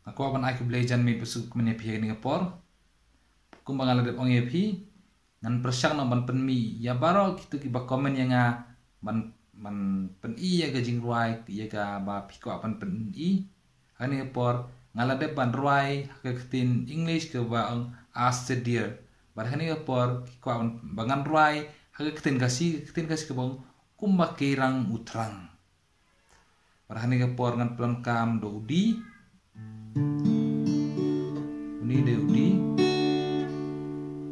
Ako aban ai belajan mi besuk mene phi ni por kumbang ala de ong ye phi ngan persang na ban pen mi ya baro kitu ki ba komen yang ban pen i ya ga jing ruai ya ga ba phi ko aban pen i ani por ngala de ban ruai ka tin English ke ba ong ask dear bar hani por ko aban bangan ruai ha ka tin kasi ke bang kumba kirang utrang bar hani ke por ngan plan kam do di uni de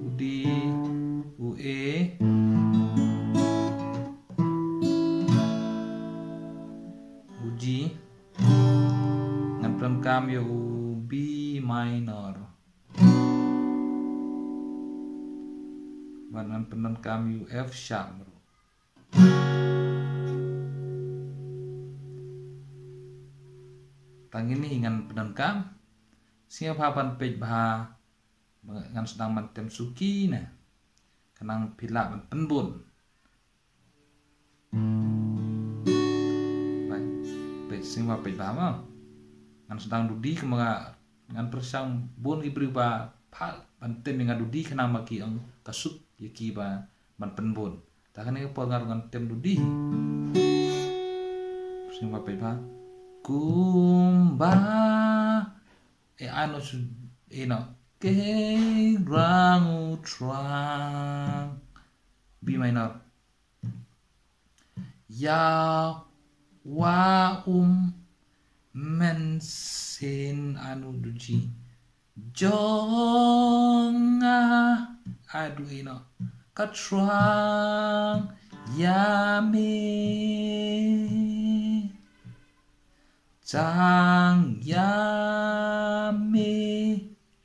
udi ue uji ngan plan kam yo B minor ngan plan kam yo F sharp bro tang ini ngan plan kam siapa pan pej bah ngan sedang mantem suki na kanang pila ban penbun baik pej sing pej bah ma ngan sedang dudi kemanga ngan persang bun ki berubah pal bantem ngan dudi kanang maki ang kasut yaki ba ban penbun takane ko ngan tem dudi sing pej bah kumba ano kirang utrang B minor ya wa mensen anu duji jonga adu katrang yame Chang yame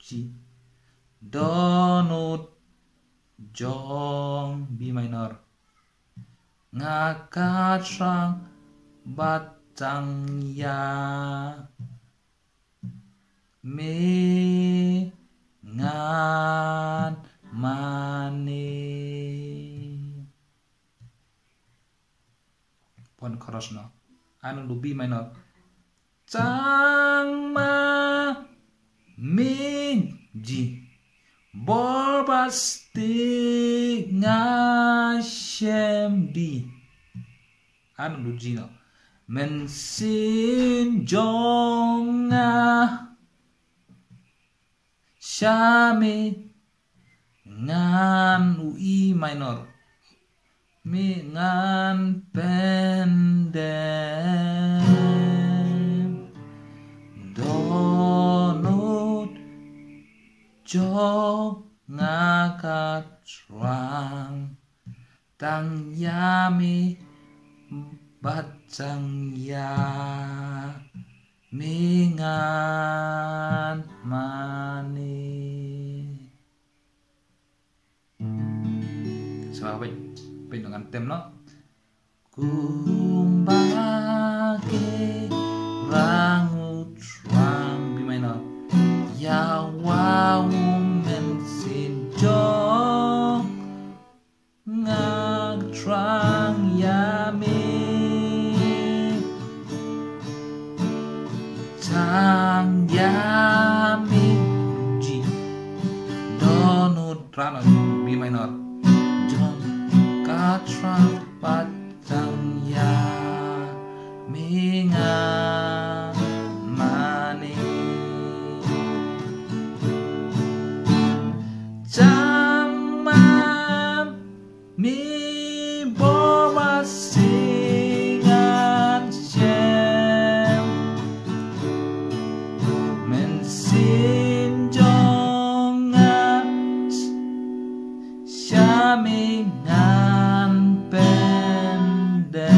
ji donut jong B minor ngakatrang batang ya me ngan mane pon chorus no anu do B minor Chang ma minji borbasti ngashembi anu lujino mensin jonga shami ngan ui minor mi ngan pendek donut jog ngakatrang tang yami batang ya mingan mani sahabat dengan tem no kumbake rangut rang B minor ya wow mensin jong ngaktrang yame chang yame ji donut rano B minor jong katrang patang ya mingan mani chang mam mi boma singan shem men sin jonga shamingan pendek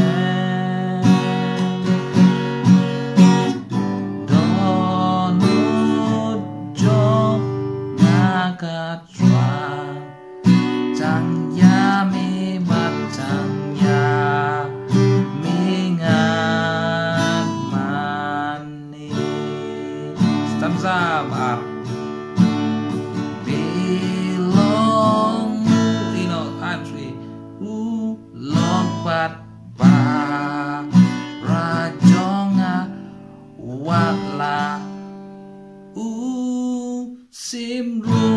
donut jong ngakatrang chang yami batang ya mingan mani stanza bar belong antri lompat ba rajonga wala sim ru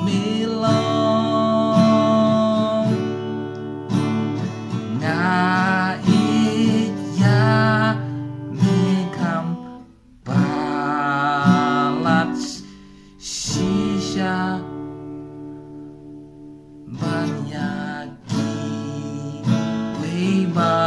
milong nga iya mikam balat shisha banyaki weba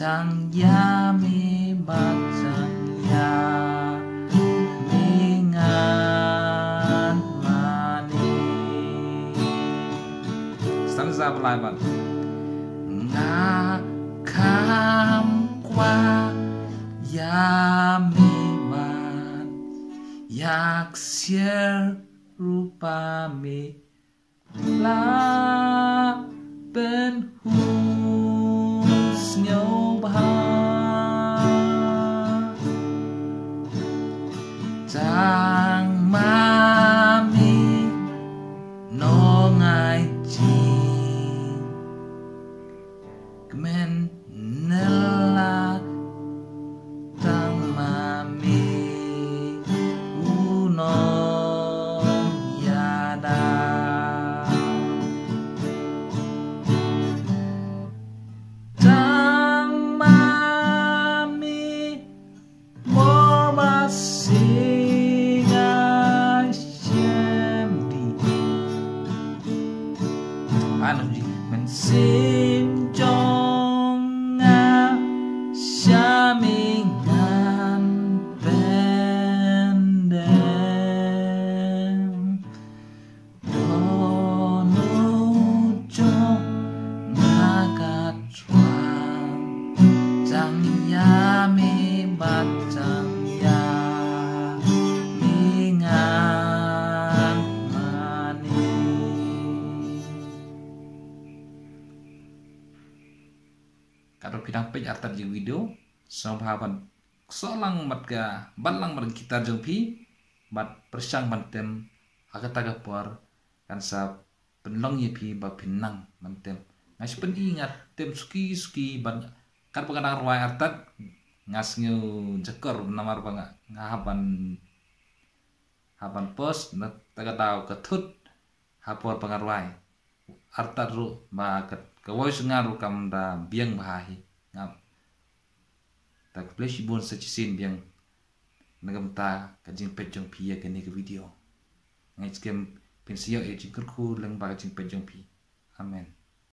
Tang ya mi batang ya mingan mani stanza pelaiban nga kam kwa ya mi bat yak sier rupa mi la ben hu nhau Tang mami no ngai chi Kemen nela tang mami uno yada Tang mami mo sim jong nga shamingan pendem dono jong nagatwang tang yami batang ya mingan mani Karo pidang pej artar je video sampahan solang mat ga balang mar gitar jong pi bat persang mantem agataga por kan sa penlong ye pi ba pinang mantem ngas pen ingat tem suki ban kar pagadang ruai artat ngas ngeu jekor namar banga ngahaban haban pos na taga tau ketut hapor pangarwai artat ru ba Kawai ngaru kam da biang bahahi ngap tak flash bon sa chisin biang nagam ta kajing pejong pi ya kene ke video ngai skem pensio e jingkur ku leng ba kajing pejong pi amen